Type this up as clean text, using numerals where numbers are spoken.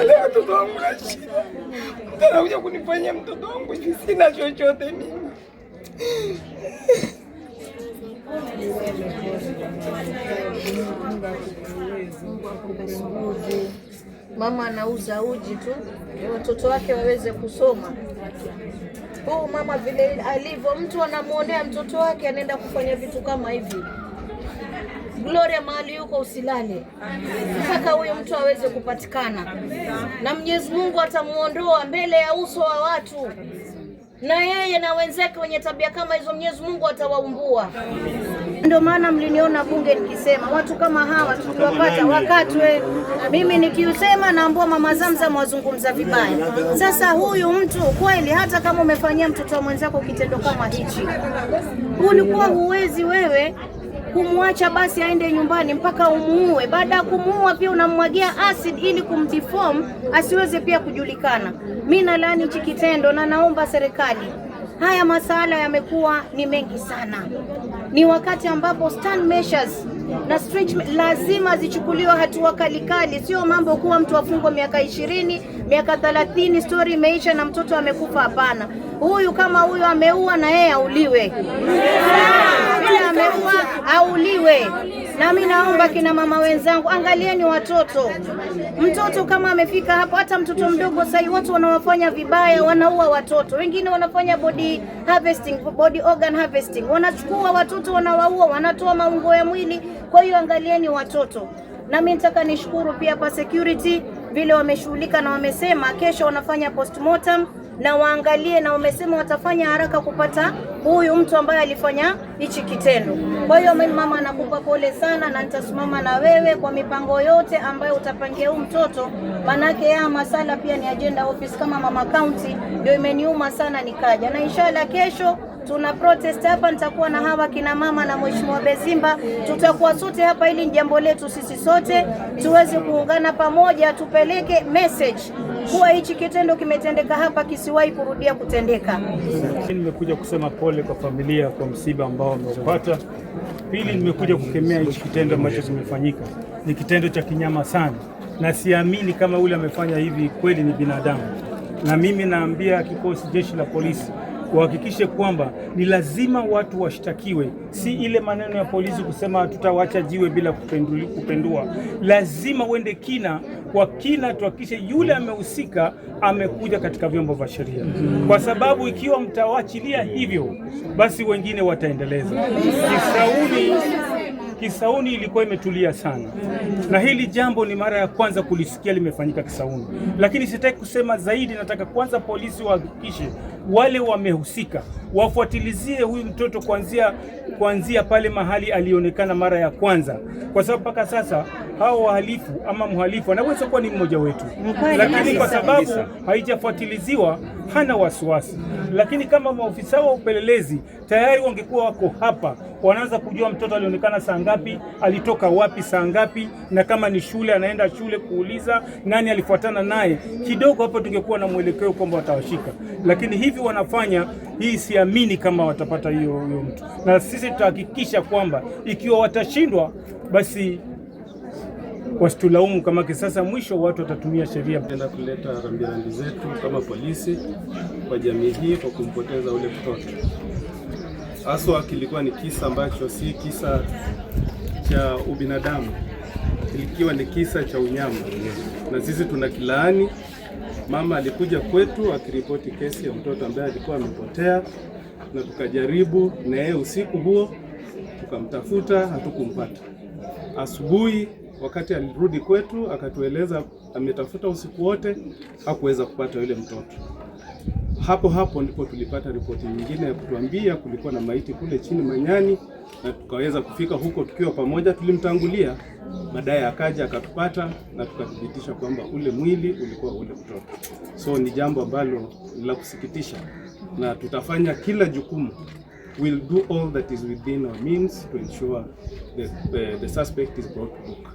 Leo mtoto wangu anakuja kunifanyia mtoto wangu hivi, sina chochote mimi. Mama anauza uji tu watoto wake waweze kusoma. Mama vile alivyo, mtu anamuonea mtoto wake anaenda kufanya vitu kama hivi. Gloria mahali yuko usilale mpaka huyo mtu aweze kupatikana, na Mwenyezi Mungu atamuondoa mbele ya uso wa watu, na yeye na wenzake wenye tabia kama hizo Mwenyezi Mungu atawaumbua. Ndio maana mliniona bunge nikisema watu kama hawa tukiwapata wakatwe. Mimi nikiusema naambua Mama Zamzam wazungumza vibaya. Sasa huyu mtu kweli, hata kama umefanyia mtoto wa mwenzako kitendo kama hichi, ulikuwa huwezi wewe kumwacha basi aende nyumbani mpaka umuue. Baada ya kumuua pia unamwagia acid ili kumdeform asiweze pia kujulikana. Mimi nalaani hichi kitendo na naomba serikali, haya masala yamekuwa ni mengi sana. Ni wakati ambapo stand measures na stretch lazima zichukuliwe hatua kali. Sio mambo kuwa mtu afungwa miaka 20, miaka 30, story imeisha na mtoto amekufa. Hapana. Huyu kama huyu ameua na yeye auliwe. Ameua auliwe. Na mimi naomba kina mama wenzangu, angalieni watoto. Mtoto kama amefika hapo, hata mtoto mdogo sasa watu wanawafanya vibaya, wanaua watoto. Wengine wanafanya body harvesting, body organ harvesting. Wanachukua watoto wanawaua, wanatoa maungo ya mwili. Kwa hiyo angalieni watoto. Na mimi nataka nishukuru pia pa security vile wameshughulika, na wamesema kesho wanafanya postmortem na waangalie, na wamesema watafanya haraka kupata huyu mtu ambaye alifanya hichi kitendo. Kwa hiyo mimi mama nakupa pole sana, na nitasimama na wewe kwa mipango yote ambayo utapangia huyu mtoto, manake ya masala pia ni agenda office kama mama county, ndio imeniuma sana nikaja. Na inshallah kesho tuna protest hapa, nitakuwa na hawa kina mama na Mheshimiwa Bezimba, tutakuwa sote hapa ili jambo letu sisi sote tuweze kuungana pamoja, tupeleke message kuwa hichi kitendo kimetendeka hapa kisiwahi kurudia kutendeka. Nimekuja kusema pole kwa familia kwa msiba ambao wamepata. Pili, nimekuja kukemea hichi kitendo ambacho kimefanyika. Ni kitendo cha kinyama sana, na siamini kama ule amefanya hivi kweli ni binadamu. Na mimi naambia kikosi jeshi la polisi kuhakikishe kwamba ni lazima watu washtakiwe, si ile maneno ya polisi kusema tutawacha jiwe bila kupendua. Lazima uende kwa kina, tuhakikishe yule amehusika amekuja katika vyombo vya sheria, kwa sababu ikiwa mtawachilia hivyo, basi wengine wataendeleza. Kisauni ilikuwa imetulia sana, na hili jambo ni mara ya kwanza kulisikia limefanyika Kisauni, lakini sitaki kusema zaidi. Nataka kwanza polisi wahakikishe wale wamehusika wafuatilizie huyu mtoto kuanzia pale mahali alionekana mara ya kwanza, kwa sababu mpaka sasa hao wahalifu ama mhalifu anaweza kuwa ni mmoja wetu, lakini kwa sababu haijafuatiliziwa hana wasiwasi. Lakini kama maofisa wa upelelezi tayari wangekuwa wako hapa, wanaanza kujua mtoto alionekana saa ngapi, alitoka wapi saa ngapi, na kama ni shule anaenda shule kuuliza nani alifuatana naye, kidogo hapo tungekuwa na mwelekeo kwamba watawashika. Lakini hivi wanafanya hii, siamini kama watapata hiyo mtu, na sisi tutahakikisha kwamba ikiwa watashindwa, basi wasitulaumu kama kisasa. Mwisho watu watatumia sheria. Tenda kuleta rambirambi zetu kama polisi kwa jamii hii kwa kumpoteza ule mtoto. Haswa kilikuwa ni kisa ambacho si kisa cha ubinadamu, kilikuwa ni kisa cha unyama, na sisi tunakilaani. Mama alikuja kwetu akiripoti kesi ya mtoto ambaye alikuwa amepotea, na tukajaribu na yeye usiku huo, tukamtafuta, hatukumpata. Asubuhi wakati alirudi kwetu akatueleza ametafuta usiku wote, hakuweza kupata yule mtoto. Hapo ndipo tulipata ripoti nyingine ya kutuambia kulikuwa na maiti kule chini Manyani, na tukaweza kufika huko tukiwa pamoja. Tulimtangulia, baadaye akaja akatupata na tukathibitisha kwamba ule mwili ulikuwa ule mtoto. So ni jambo ambalo la kusikitisha, na tutafanya kila jukumu. We'll do all that is within our means to ensure that the suspect is brought to book.